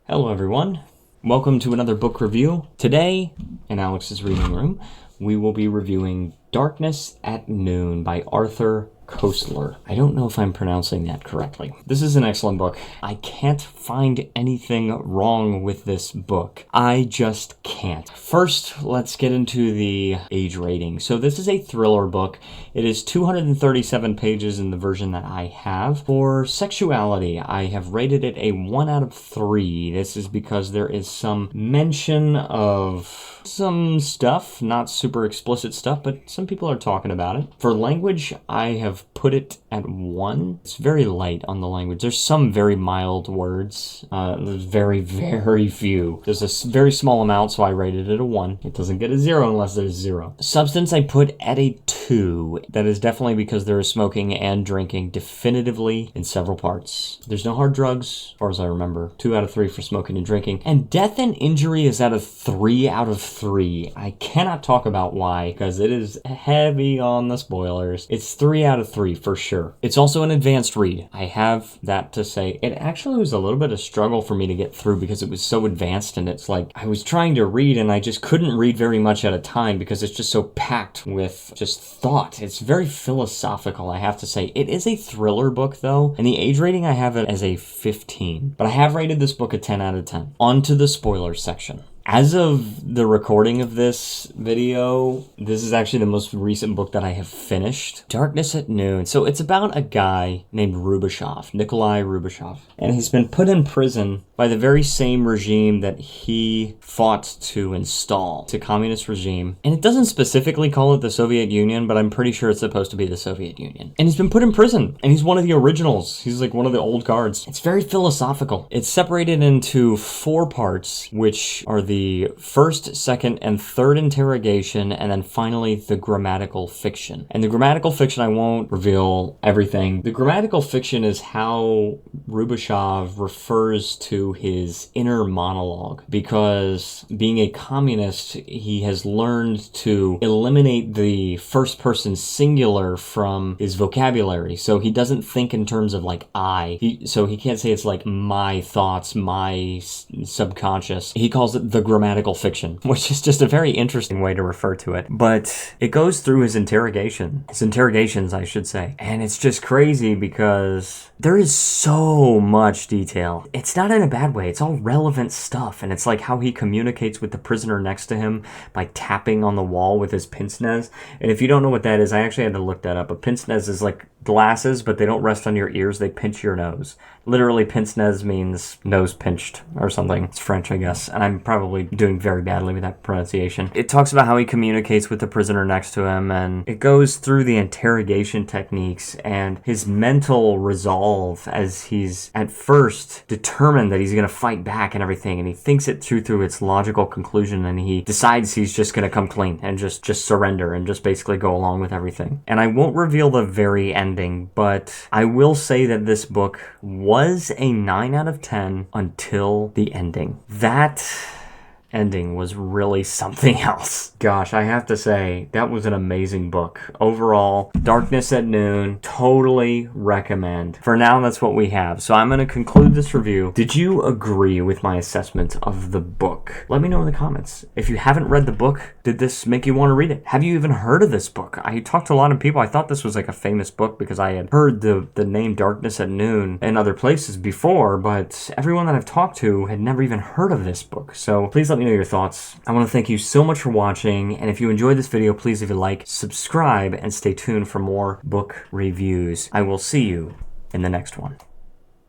Hello everyone, welcome to another book review. Today, in Alex's reading room, we will be reviewing Darkness at Noon by Arthur Koestler. I don't know if I'm pronouncing that correctly. This is an excellent book. I can't find anything wrong with this book. I just can't. First, let's get into the age rating. So this is a thriller book. It is 237 pages in the version that I have. For Sexuality, I have rated it a 1 out of 3. This is because there is some mention of some stuff, not super explicit stuff, but some people are talking about it. For language, I have put it at 1. It's very light on the language. There's some very mild words. There's very, very few. There's a very small amount, so I rated it a 1. It doesn't get a 0 unless there's 0. Substance, I put at a 2. That is definitely because there is smoking and drinking definitively in several parts. There's no hard drugs, as far as I remember. 2 out of 3 for smoking and drinking. And death and injury is at a 3 out of 3. I cannot talk about why, because it is heavy on the spoilers. It's 3 out of 3 for sure. It's also an advanced read. I have that to say. It actually was a little bit of struggle for me to get through because it was so advanced, and it's like I was trying to read and I just couldn't read very much at a time because it's just so packed with just thought. It's very philosophical, I have to say. It is a thriller book though, and the age rating I have it as a 15. But I have rated this book a 10 out of 10. On to the spoiler section. As of the recording of this video, this is actually the most recent book that I have finished. Darkness at Noon. So it's about a guy named Rubashov, Nikolai Rubashov. And he's been put in prison by the very same regime that he fought to install. It's a communist regime. And it doesn't specifically call it the Soviet Union, but I'm pretty sure it's supposed to be the Soviet Union. And he's been put in prison. And he's one of the originals. He's like one of the old guards. It's very philosophical. It's separated into 4 parts, which are the first, second, and third interrogation, and then finally the grammatical fiction. And the grammatical fiction, I won't reveal everything. The grammatical fiction is how Rubashov refers to his inner monologue, because being a communist, he has learned to eliminate the first person singular from his vocabulary. So he doesn't think in terms of like I. So he can't say it's like my thoughts, my subconscious. He calls it the grammatical fiction, which is just a very interesting way to refer to it. But it goes through his interrogations, I should say. And it's just crazy because there is so much detail. It's not in a bad way. It's all relevant stuff. And it's like how he communicates with the prisoner next to him by tapping on the wall with his pince nez. And if you don't know what that is, I actually had to look that up. A pince nez is like glasses, but they don't rest on your ears. They pinch your nose. Literally, pince nez means nose pinched or something. It's French, I guess. And I'm probably doing very badly with that pronunciation. It talks about how he communicates with the prisoner next to him, and it goes through the interrogation techniques and his mental resolve as he's at first determined that he's going to fight back and everything, and he thinks it through its logical conclusion, and he decides he's just going to come clean and just surrender and just basically go along with everything. And I won't reveal the very ending, but I will say that this book was a 9 out of 10 until the ending. That ending was really something else. Gosh, I have to say, that was an amazing book. Overall, Darkness at Noon, totally recommend. For now, that's what we have. So I'm going to conclude this review. Did you agree with my assessment of the book? Let me know in the comments. If you haven't read the book, did this make you want to read it? Have you even heard of this book? I talked to a lot of people. I thought this was like a famous book because I had heard the name Darkness at Noon in other places before, but everyone that I've talked to had never even heard of this book. So please let me know your thoughts. I want to thank you so much for watching, and if you enjoyed this video, please leave a like, subscribe, and stay tuned for more book reviews. I will see you in the next one.